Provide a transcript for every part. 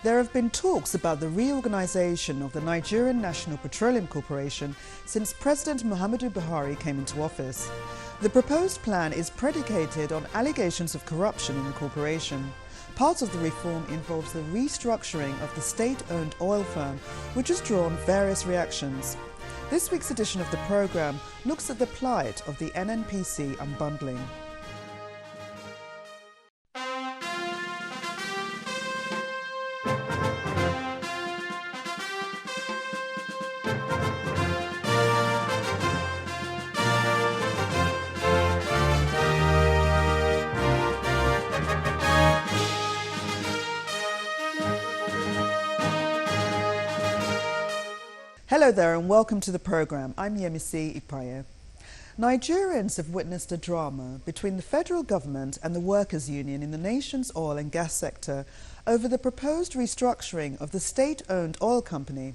There have been talks about the reorganization of the Nigerian National Petroleum Corporation since President Muhammadu Buhari came into office. The proposed plan is predicated on allegations of corruption in the corporation. Part of the reform involves the restructuring of the state-owned oil firm, which has drawn various reactions. This week's edition of the programme looks at the plight of the NNPC unbundling. Hello there and welcome to the programme. I'm Yemisi Ipaye. Nigerians have witnessed a drama between the federal government and the workers' union in the nation's oil and gas sector over the proposed restructuring of the state-owned oil company.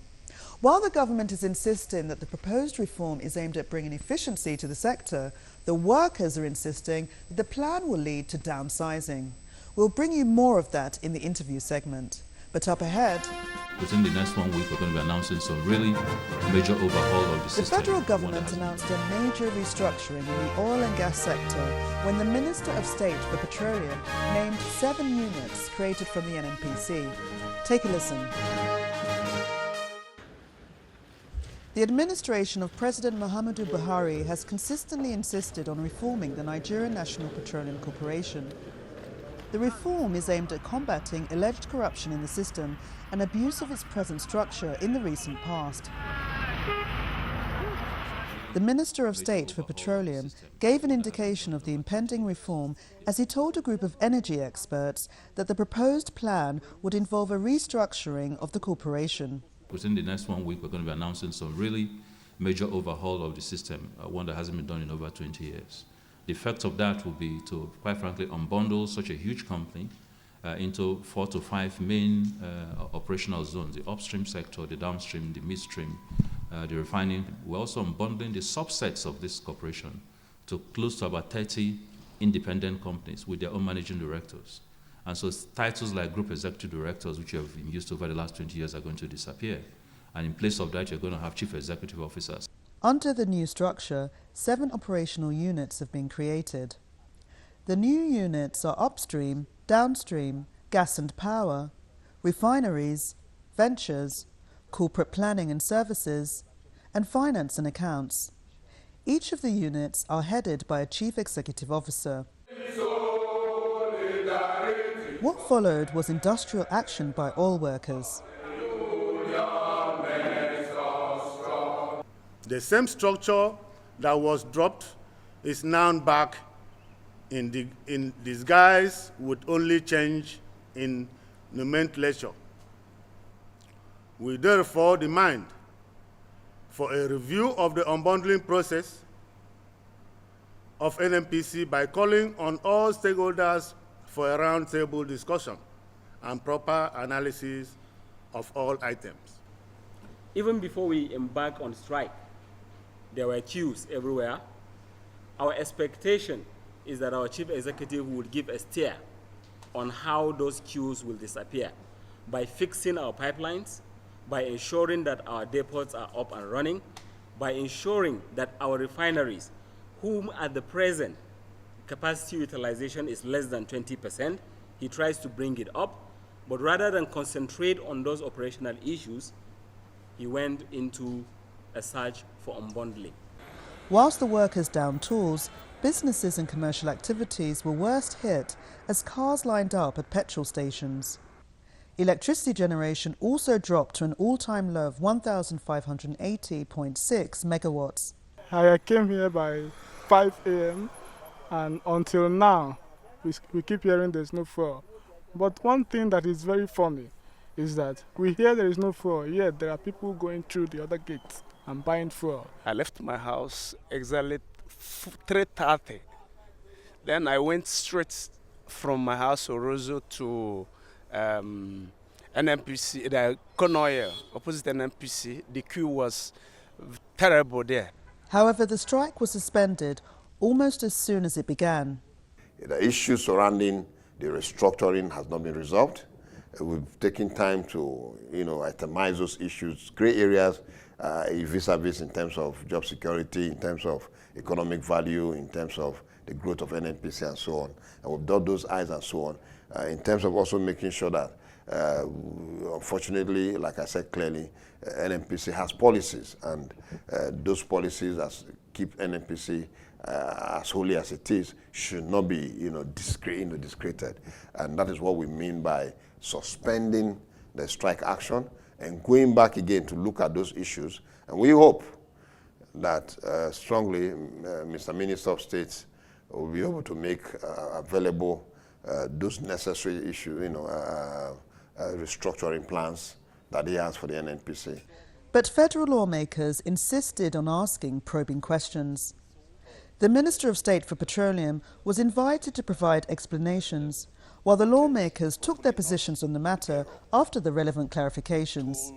While the government is insisting that the proposed reform is aimed at bringing efficiency to the sector, the workers are insisting that the plan will lead to downsizing. We'll bring you more of that in the interview segment. But up ahead, within the next 1 week, we're going to be announcing some really major overhaul of the system. The federal government announced a major restructuring in the oil and gas sector when the Minister of State for Petroleum named 7 units created from the NNPC. Take a listen. The administration of President Muhammadu Buhari has consistently insisted on reforming the Nigerian National Petroleum Corporation. The reform is aimed at combating alleged corruption in the system and abuse of its present structure in the recent past. The Minister of State for Petroleum gave an indication of the impending reform as he told a group of energy experts that the proposed plan would involve a restructuring of the corporation. Within the next 1 week, we're going to be announcing some really major overhaul of the system, one that hasn't been done in over 20 years. The effect of that will be to, quite frankly, unbundle such a huge company into 4 to 5 main operational zones: the upstream sector, the downstream, the midstream, the refining. We're also unbundling the subsets of this corporation to close to about 30 independent companies with their own managing directors. And so titles like group executive directors, which you have been used to over the last 20 years, are going to disappear. And in place of that, you're going to have chief executive officers. Under the new structure, 7 operational units have been created. The new units are upstream, downstream, gas and power, refineries, ventures, corporate planning and services, and finance and accounts. Each of the units are headed by a chief executive officer. What followed was industrial action by oil workers. The same structure that was dropped is now back in disguise, with only change in nomenclature. We therefore demand for a review of the unbundling process of NNPC by calling on all stakeholders for a roundtable discussion and proper analysis of all items. Even before we embark on strike, there were queues everywhere. Our expectation is that our chief executive would give a steer on how those queues will disappear by fixing our pipelines, by ensuring that our depots are up and running, by ensuring that our refineries, whom at the present capacity utilization is less than 20%, he tries to bring it up, but rather than concentrate on those operational issues, he went into a search for unbundling. Whilst the workers downed tools, businesses and commercial activities were worst hit as cars lined up at petrol stations. Electricity generation also dropped to an all-time low of 1,580.6 megawatts. I came here by 5 a.m. and until now, we keep hearing there's no fuel. But one thing that is very funny is that we hear there is no fuel, yet there are people going through the other gates and buying fuel. I left my house exactly 3:30. Then I went straight from my house, Orozo, to NNPC, the Konoye, opposite NNPC. The queue was terrible there. However, the strike was suspended almost as soon as it began. The issue surrounding the restructuring has not been resolved. We've taken time to, itemize those issues, gray areas, vis-a-vis in terms of job security, in terms of economic value, in terms of the growth of NNPC and so on. And we've dot those I's and so on. In terms of also making sure that, unfortunately, like I said clearly, NNPC has policies, and those policies keep NNPC as holy as it is should not be, discredited. And that is what we mean by suspending the strike action and going back again to look at those issues. And we hope that strongly Mr. Minister of State will be able to make available those necessary issues, restructuring plans that he has for the NNPC. But federal lawmakers insisted on asking probing questions. The Minister of State for Petroleum was invited to provide explanations, while the lawmakers took their positions on the matter after the relevant clarifications.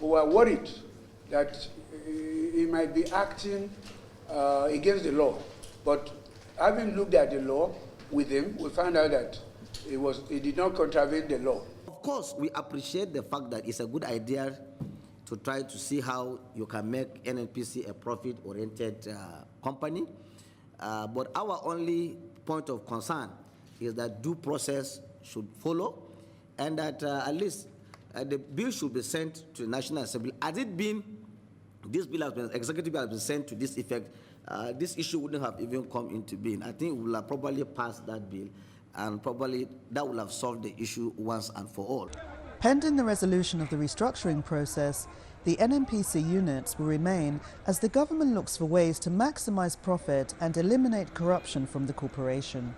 We were worried that he might be acting against the law, but having looked at the law with him, we found out that he did not contravene the law. Of course, we appreciate the fact that it's a good idea to try to see how you can make NNPC a profit-oriented company. But our only point of concern is that due process should follow, and that at least the bill should be sent to the National Assembly. Had it been, this bill has been, executive bill has been sent to this effect, this issue wouldn't have even come into being. I think we will have probably passed that bill, and probably that will have solved the issue once and for all. Pending the resolution of the restructuring process, the NNPC units will remain as the government looks for ways to maximize profit and eliminate corruption from the corporation.